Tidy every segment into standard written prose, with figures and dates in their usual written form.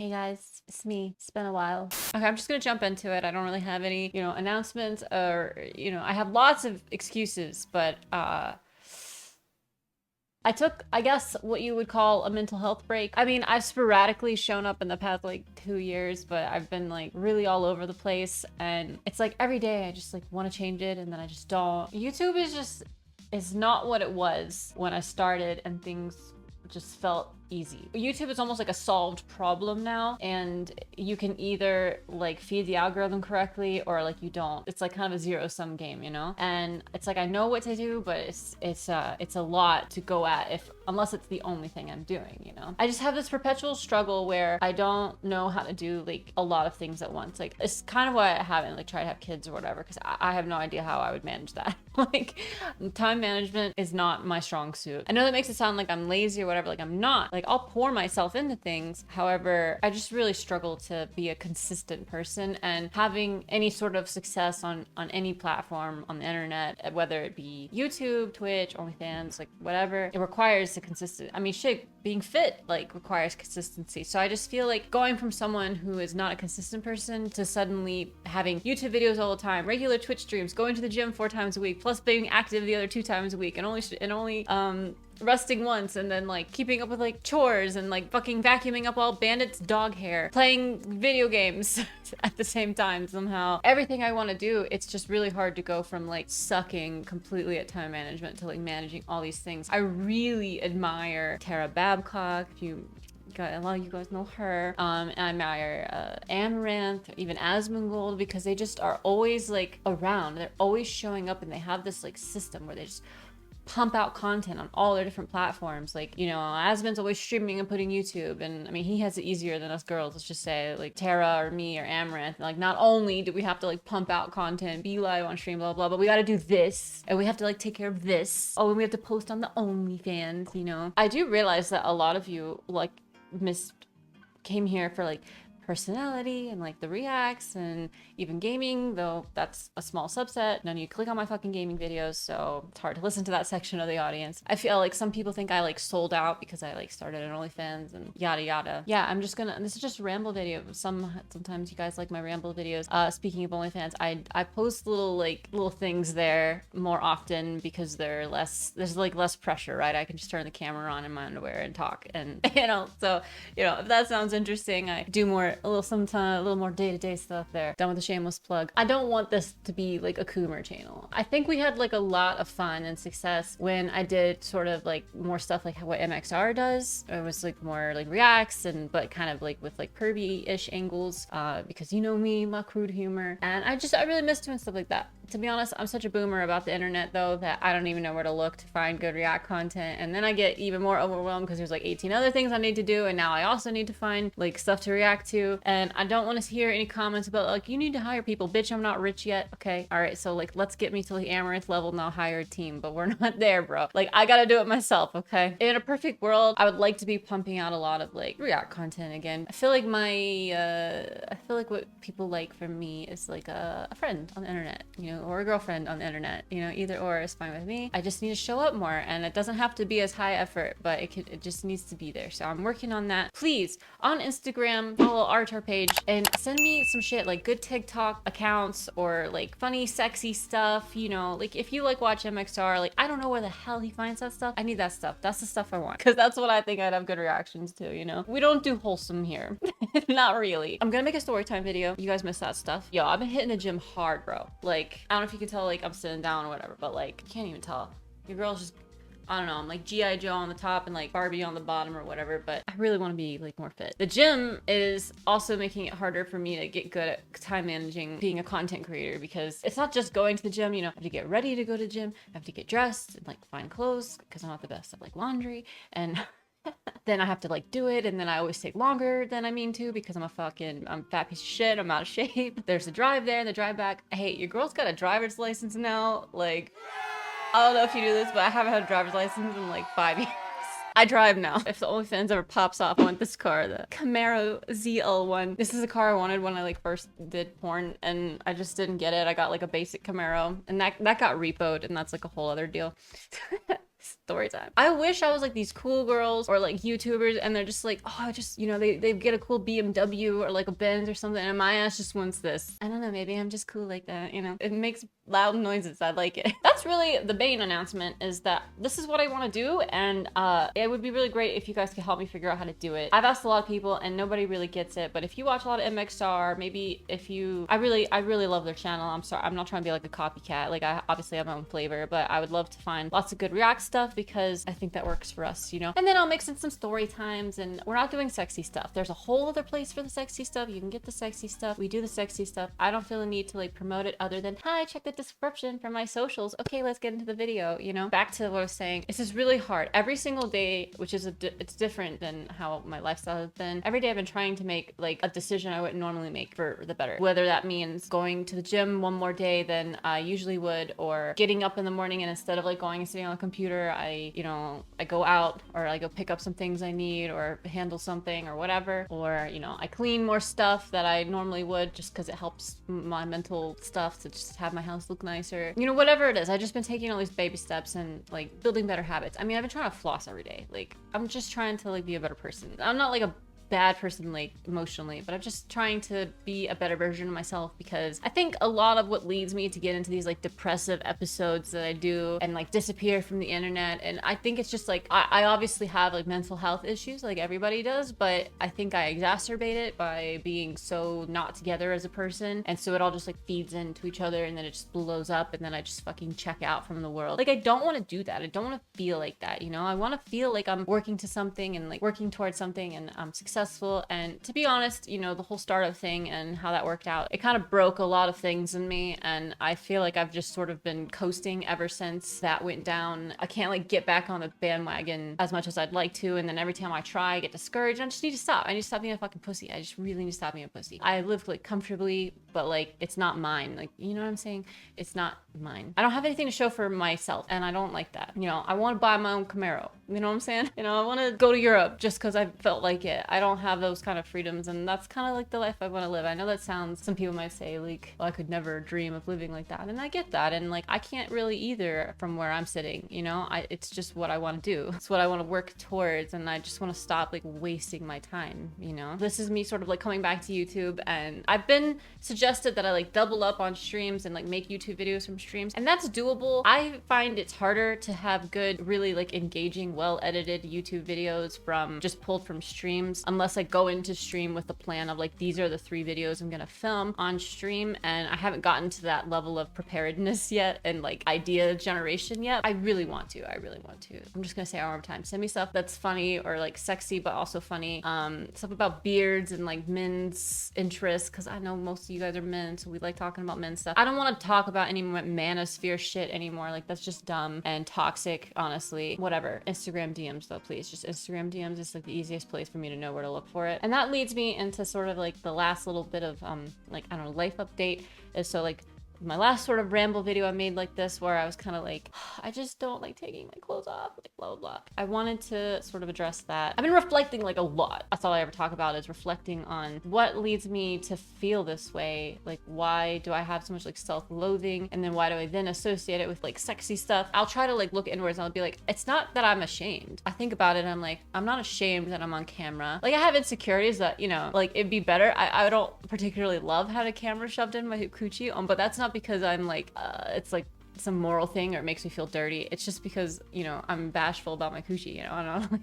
Hey guys, it's me. It's been a while. Okay, I'm just gonna jump into it. I don't really have any, announcements or, I have lots of excuses, but I took, I guess, what you would call a mental health break. I mean, I've sporadically shown up in the past like 2 years, but I've been like really all over the place. And it's like every day I just like want to change it and then I just don't. YouTube is not what it was when I started and things just felt easy. YouTube is almost like a solved problem now, and you can either like feed the algorithm correctly or like you don't. It's like kind of a zero-sum game, And it's like I know what to do, but it's a lot to go at unless it's the only thing I'm doing, I just have this perpetual struggle where I don't know how to do like a lot of things at once. Like it's kind of why I haven't like tried to have kids or whatever, because I have no idea how I would manage that. Like time management is not my strong suit. I know that makes it sound like I'm lazy or whatever. Like I'm not. Like I'll pour myself into things. However, I just really struggle to be a consistent person, and having any sort of success on any platform on the internet, whether it be YouTube, Twitch, OnlyFans, like whatever, it requires a consistent, I mean, shit, being fit like requires consistency. So I just feel like going from someone who is not a consistent person to suddenly having YouTube videos all the time, regular Twitch streams, going to the gym 4 times a week, plus being active the other 2 times a week, and only resting once, and then like keeping up with like chores and like fucking vacuuming up all Bandit's dog hair, playing video games at the same time somehow. Everything I want to do, it's just really hard to go from like sucking completely at time management to like managing all these things. I really admire Tara Babcock. If you a lot of you guys know her. And I admire Amaranth, even Asmongold, because they just are always like around. They're always showing up, and they have this like system where they just pump out content on all their different platforms. Like, Asmon's always streaming and putting YouTube, and I mean, he has it easier than us girls, let's just say. Like Tara or me or Amaranth, like not only do we have to like pump out content, be live on stream, blah blah, but we got to do this, and we have to like take care of this. Oh, and we have to post on the OnlyFans. I do realize that a lot of you like came here for like personality and like the reacts and even gaming, though that's a small subset. None of you click on my fucking gaming videos, so it's hard to listen to that section of the audience. I feel like some people think I like sold out because I like started an OnlyFans and yada yada. Yeah, this is just a ramble video. Sometimes you guys like my ramble videos. Speaking of OnlyFans, I post little things there more often because there's like less pressure, right? I can just turn the camera on in my underwear and talk, and so if that sounds interesting, I do a little more day-to-day stuff there. Done with the shameless plug. I don't want this to be like a Coomer channel. I think we had like a lot of fun and success when I did sort of like more stuff like what MXR does. It was like more like reacts, but kind of like with like pervy-ish angles, because me, my crude humor, and I really miss doing stuff like that. To be honest, I'm such a boomer about the internet though that I don't even know where to look to find good react content, and then I get even more overwhelmed because there's like 18 other things I need to do, and now I also need to find like stuff to react to, and I don't want to hear any comments about like, you need to hire people. Bitch, I'm not rich yet. Okay, all right, so like let's get me to the Amaranth level and I'll hire a team, but we're not there, bro. Like I gotta do it myself. Okay, in a perfect world, I would like to be pumping out a lot of like react content again. I feel like what people like from me is like a friend on the internet, or a girlfriend on the internet. Either or is fine with me. I just need to show up more, and it doesn't have to be as high effort, but it just needs to be there. So I'm working on that. Please, on Instagram, follow our page and send me some shit, like good TikTok accounts or like funny sexy stuff. Like if you like watch MXR, like I don't know where the hell he finds that stuff. I need that stuff. That's the stuff I want, because that's what I think I'd have good reactions to. We don't do wholesome here. Not really. I'm gonna make a story time video. You guys miss that stuff. Yo, I've been hitting the gym hard, bro. Like I don't know if you can tell, like I'm sitting down or whatever, but like you can't even tell. Your girl's just, I don't know, I'm like G.I. Joe on the top and like Barbie on the bottom or whatever, but I really want to be like more fit. The gym is also making it harder for me to get good at time managing being a content creator, because it's not just going to the gym, I have to get ready to go to the gym, I have to get dressed and like find clothes because I'm not the best at like laundry, and then I have to like do it, and then I always take longer than I mean to because I'm a fat piece of shit. I'm out of shape. There's the drive there and the drive back. Hey, your girl's got a driver's license now. Like, I don't know if you do this, but I haven't had a driver's license in like 5 years. I drive now. If the OnlyFans ever pops off, I want this car, the Camaro ZL1. This is a car I wanted when I like first did porn, and I just didn't get it. I got like a basic Camaro, and that got repoed, and that's like a whole other deal. Story time. I wish I was like these cool girls or like YouTubers and they're just like, oh, I just, you know, they get a cool BMW or like a Benz or something and my ass just wants this. I don't know, maybe I'm just cool like that, you know? It makes loud noises. I like it. That's really the main announcement, is that this is what I want to do, and it would be really great if you guys could help me figure out how to do it. I've asked a lot of people and nobody really gets it, but if you watch a lot of MXR, maybe if you, I really love their channel. I'm sorry, I'm not trying to be like a copycat. Like, I obviously have my own flavor, but I would love to find lots of good React stuff because I think that works for us, you know? And then I'll mix in some story times, and we're not doing sexy stuff. There's a whole other place for the sexy stuff. You can get the sexy stuff. We do the sexy stuff. I don't feel the need to like promote it other than, hi, check the description for my socials. Okay, let's get into the video, you know? Back to what I was saying. This is really hard. Every single day, which is it's different than how my lifestyle has been. Every day I've been trying to make like a decision I wouldn't normally make for the better. Whether that means going to the gym one more day than I usually would, or getting up in the morning and instead of like going and sitting on the computer, I go out, or I go pick up some things I need or handle something or whatever, or, you know, I clean more stuff that I normally would just because it helps my mental stuff to just have my house look nicer. You know, whatever it is, I've just been taking all these baby steps and like building better habits. I mean, I've been trying to floss every day. Like, I'm just trying to like be a better person. I'm not like a bad person like emotionally, but I'm just trying to be a better version of myself, because I think a lot of what leads me to get into these like depressive episodes that I do and like disappear from the internet, and I think it's just like I obviously have like mental health issues like everybody does, but I think I exacerbate it by being so not together as a person, and so it all just like feeds into each other, and then it just blows up, and then I just fucking check out from the world. Like, I don't want to do that. I don't want to feel like that, you know? I want to feel like I'm working to something and like working towards something and I'm successful. And to be honest, you know, the whole startup thing and how that worked out, it kind of broke a lot of things in me, and I feel like I've just sort of been coasting ever since that went down. I can't like get back on the bandwagon as much as I'd like to, and then every time I try I get discouraged. I just need to stop. I need to stop being a fucking pussy. I just really need to stop being a pussy. I live like comfortably, but like it's not mine. Like, you know what I'm saying? It's not mine. I don't have anything to show for myself, and I don't like that. You know, I want to buy my own Camaro. You know what I'm saying? You know, I want to go to Europe just because I felt like it. I don't have those kind of freedoms, and that's kind of like the life I want to live. I know that sounds, some people might say like, well, I could never dream of living like that, and I get that, and like I can't really either from where I'm sitting, you know? It's just what I want to do. It's what I want to work towards, and I just want to stop like wasting my time, you know? This is me sort of like coming back to YouTube, and I've been suggested that I like double up on streams and like make YouTube videos from streams, and that's doable. I find it's harder to have good, really like engaging, well edited YouTube videos from just pulled from streams, unless I go into stream with the plan of like, these are the 3 videos I'm gonna film on stream, and I haven't gotten to that level of preparedness yet and like idea generation yet. I really want to. I'm just gonna say one more time, send me stuff that's funny or like sexy but also funny, stuff about beards and like men's interests, because I know most of you guys are men, so we like talking about men's stuff. I don't want to talk about any manosphere shit anymore. Like, that's just dumb and toxic, honestly. Whatever. Instagram DMs though, please. Just Instagram DMs is like the easiest place for me to know where to look for it. And that leads me into sort of like the last little bit of like, I don't know, life update. Is so like my last sort of ramble video I made like this, where I was kind of like, I just don't like taking my clothes off, like blah, blah, blah. I wanted to sort of address that. I've been reflecting like a lot. That's all I ever talk about, is reflecting on what leads me to feel this way. Like, why do I have so much like self-loathing? And then why do I then associate it with like sexy stuff? I'll try to like look inwards and I'll be like, it's not that I'm ashamed. I think about it and I'm like, I'm not ashamed that I'm on camera. Like, I have insecurities that, you know, like it'd be better. I don't particularly love having a camera shoved in my coochie, but that's not because I'm like, it's like some moral thing or it makes me feel dirty. It's just because, you know, I'm bashful about my coochie, you know, I don't know.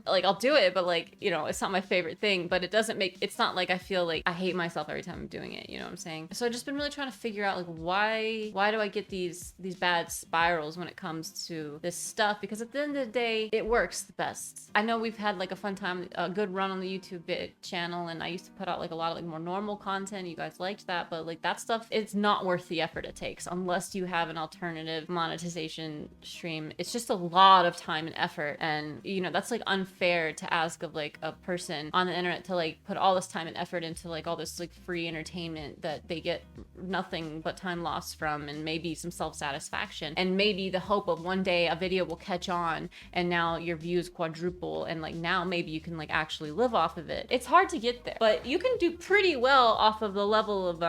Like, I'll do it, but like, you know, it's not my favorite thing, but it doesn't make, it's not like I feel like I hate myself every time I'm doing it, you know what I'm saying? So I've just been really trying to figure out like, why do I get these bad spirals when it comes to this stuff? Because at the end of the day, it works the best. I know we've had like a fun time, a good run on the YouTube channel, and I used to put out like a lot of like more normal content. You guys liked that, but like that stuff, it's not worth the effort it takes unless you have an alternative monetization stream. It's just a lot of time and effort, and you know, that's like unfair to ask of like a person on the internet to like put all this time and effort into like all this like free entertainment that they get nothing but time lost from, and maybe some self-satisfaction, and maybe the hope of one day a video will catch on and now your views quadruple, and like now maybe you can like actually live off of it. It's hard to get there, but you can do pretty well off of the level of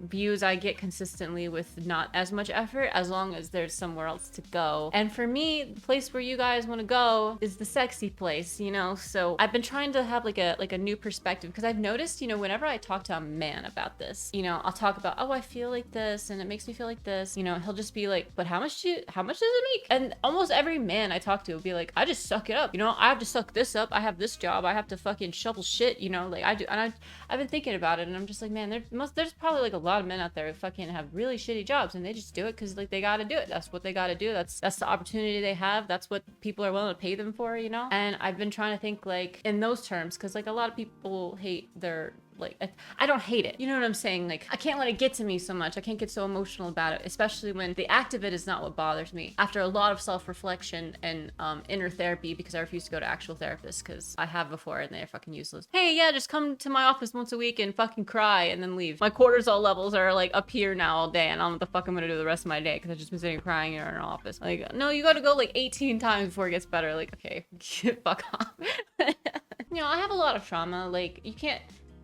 views I get consistently with not as much much effort as long as there's somewhere else to go. And for me, the place where you guys want to go is the sexy place, you know? So I've been trying to have like a new perspective, because I've noticed, you know, whenever I talk to a man about this, you know, I'll talk about, oh, I feel like this and it makes me feel like this, you know, he'll just be like, but how much does it make? And almost every man I talk to will be like, I just suck it up, you know, I have to suck this up, I have this job, I have to fucking shovel shit, you know, like I do. And I've been thinking about it, and I'm just like, man, there's probably like a lot of men out there who fucking have really shitty jobs, and they just do it because like they gotta do it. That's what they gotta do. That's the opportunity they have. That's what people are willing to pay them for, you know? And I've been trying to think like in those terms, because like a lot of people hate their, like, I don't hate it, you know what I'm saying? Like, I can't let it get to me so much. I can't get so emotional about it, especially when the act of it is not what bothers me. After a lot of self-reflection and inner therapy, because I refuse to go to actual therapists, because I have before and they're fucking useless. Hey, yeah, just come to my office once a week and fucking cry and then leave. My cortisol levels are like up here now all day, and I don't know what the fuck I'm gonna do the rest of my day, because I've just been sitting crying in our office. Like, no, you gotta go like 18 times before it gets better. Like, okay, fuck off. You know, I have a lot of trauma. Like, you can't...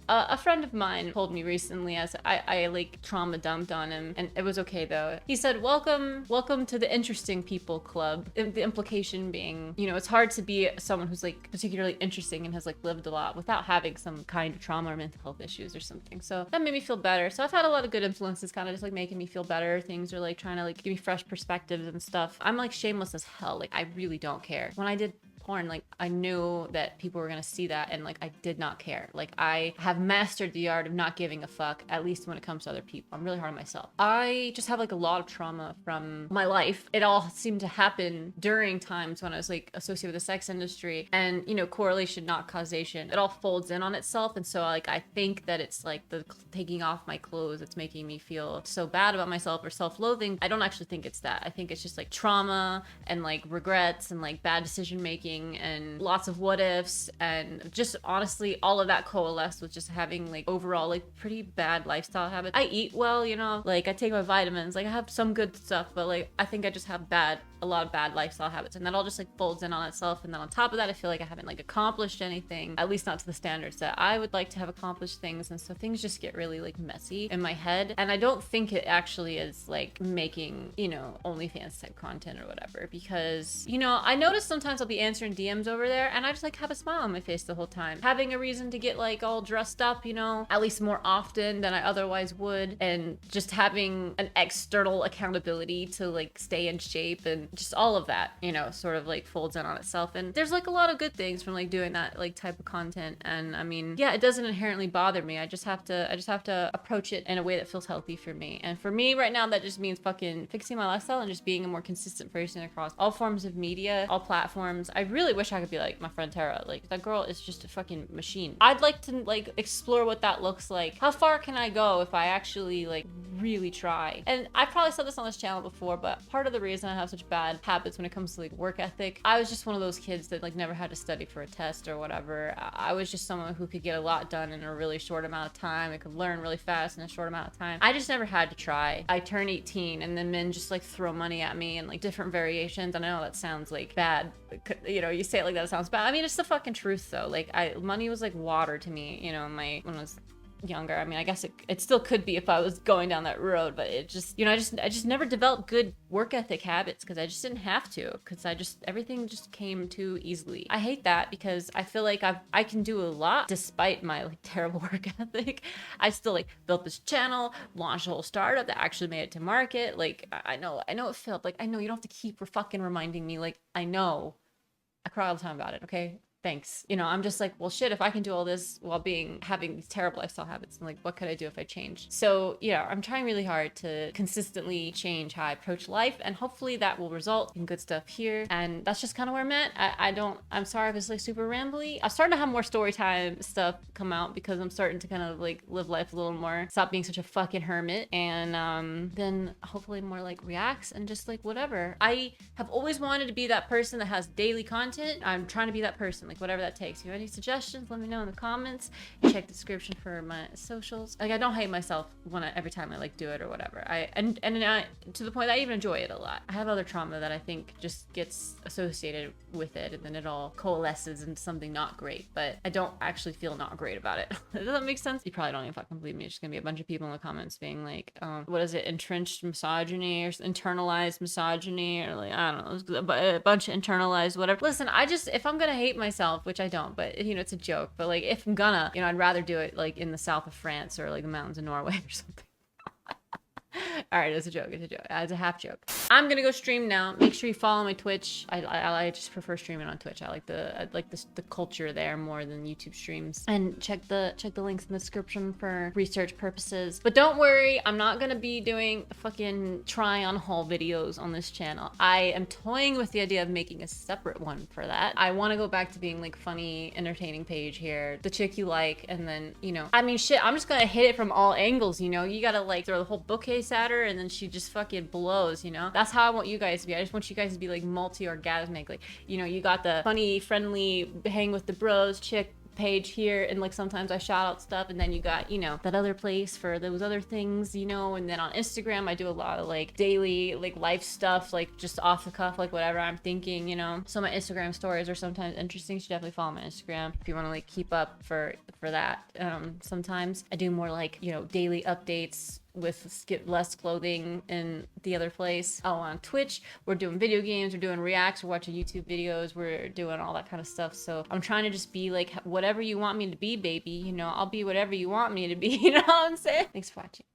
a friend of mine told me recently, as I like trauma dumped on him, and it was okay though. He said, welcome to the interesting people club. The implication being, you know, it's hard to be someone who's like particularly interesting and has like lived a lot without having some kind of trauma or mental health issues or something. So that made me feel better. So I've had a lot of good influences kind of just like making me feel better. Things are like trying to like give me fresh perspectives and stuff. I'm like shameless as hell. Like, I really don't care. When I did porn, like, I knew that people were gonna see that, and like I did not care. Like, I have mastered the art of not giving a fuck, at least when it comes to other people. I'm really hard on myself. I just have like a lot of trauma from my life. It all seemed to happen during times when I was like associated with the sex industry, and you know, correlation not causation. It all folds in on itself, and so like I think that it's like the taking off my clothes that's making me feel so bad about myself, or self-loathing. I don't actually think it's that. I think it's just like trauma and like regrets and like bad decision making and lots of what ifs, and just honestly all of that coalesced with just having like overall like pretty bad lifestyle habits. I eat well, you know, like I take my vitamins, like I have some good stuff, but like I think I just have a lot of bad lifestyle habits, and that all just like folds in on itself. And then on top of that, I feel like I haven't like accomplished anything, at least not to the standards that I would like to have accomplished things, and so things just get really like messy in my head. And I don't think it actually is like making, you know, OnlyFans type content or whatever, because, you know, I notice sometimes I'll be answering DMs over there and I just like have a smile on my face the whole time, having a reason to get like all dressed up, you know, at least more often than I otherwise would, and just having an external accountability to like stay in shape, and just all of that, you know, sort of like folds in on itself. And there's like a lot of good things from like doing that like type of content. And I mean, yeah, it doesn't inherently bother me. I just have to approach it in a way that feels healthy for me. And for me right now, that just means fucking fixing my lifestyle and just being a more consistent person across all forms of media, all platforms. I really wish I could be like my friend Tara. Like, that girl is just a fucking machine. I'd like to like explore what that looks like. How far can I go if I actually like really try? And I probably said this on this channel before, but part of the reason I have such bad habits when it comes to like work ethic, I was just one of those kids that like never had to study for a test or whatever. I was just someone who could get a lot done in a really short amount of time. I could learn really fast in a short amount of time. I just never had to try. I turn 18 and then men just like throw money at me in like different variations. And I know that sounds like bad, you know, you say it like that, it sounds bad. I mean, it's the fucking truth though. Like, money was like water to me, you know, when I was younger. I mean, I guess it still could be if I was going down that road, but it just, you know, I just never developed good work ethic habits because I just didn't have to, because everything just came too easily. I hate that because I feel like I can do a lot despite my like terrible work ethic. I still like built this channel, launched a whole startup that actually made it to market. Like, I know it failed. Like, I know you don't have to keep fucking reminding me. Like, I know. I cry all the time about it, okay? Thanks. You know, I'm just like, well, shit, if I can do all this while having these terrible lifestyle habits, I'm like, what could I do if I change? So yeah, I'm trying really hard to consistently change how I approach life, and hopefully that will result in good stuff here. And that's just kind of where I'm at. I'm sorry if it's like super rambly. I'm starting to have more story time stuff come out because I'm starting to kind of like live life a little more, stop being such a fucking hermit, and then hopefully more like reacts and just like whatever. I have always wanted to be that person that has daily content. I'm trying to be that person. like whatever that takes. If you have any suggestions, let me know in the comments. Check the description for my socials. Like, I don't hate myself every time I like do it or whatever. And to the point that I even enjoy it a lot. I have other trauma that I think just gets associated with it, and then it all coalesces into something not great, but I don't actually feel not great about it. Does that make sense? You probably don't even fucking believe me. It's just gonna be a bunch of people in the comments being like, what is it, entrenched misogyny or internalized misogyny, or like, I don't know, a bunch of internalized whatever. Listen, if I'm gonna hate myself, which I don't, but you know, it's a joke, but like, if I'm gonna, you know, I'd rather do it like in the south of France or like the mountains of Norway or something. All right, it's a joke. It's a joke. It's a half joke. I'm gonna go stream now. Make sure you follow my Twitch. I just prefer streaming on Twitch. I like the culture there more than YouTube streams. And check the links in the description for research purposes. But don't worry, I'm not gonna be doing fucking try on haul videos on this channel. I am toying with the idea of making a separate one for that. I want to go back to being like funny, entertaining page here, the chick you like, and then, you know, I mean, shit, I'm just gonna hit it from all angles. You know, you gotta like throw the whole bookcase at her, and then she just fucking blows, you know? That's how I want you guys to be. I just want you guys to be like multi-orgasmic. Like, you know, you got the funny, friendly, hang with the bros chick page here, and like sometimes I shout out stuff, and then you got, you know, that other place for those other things, you know. And then on Instagram I do a lot of like daily like life stuff, like just off the cuff, like whatever I'm thinking, you know. So my Instagram stories are sometimes interesting, so definitely follow my Instagram if you want to like keep up for that. Sometimes I do more like, you know, daily updates with less clothing in the other place. Oh, on Twitch we're doing video games, we're doing reacts, we're watching YouTube videos, we're doing all that kind of stuff. So I'm trying to just be like whatever you want me to be, baby. You know, I'll be whatever you want me to be. You know what I'm saying? Thanks for watching.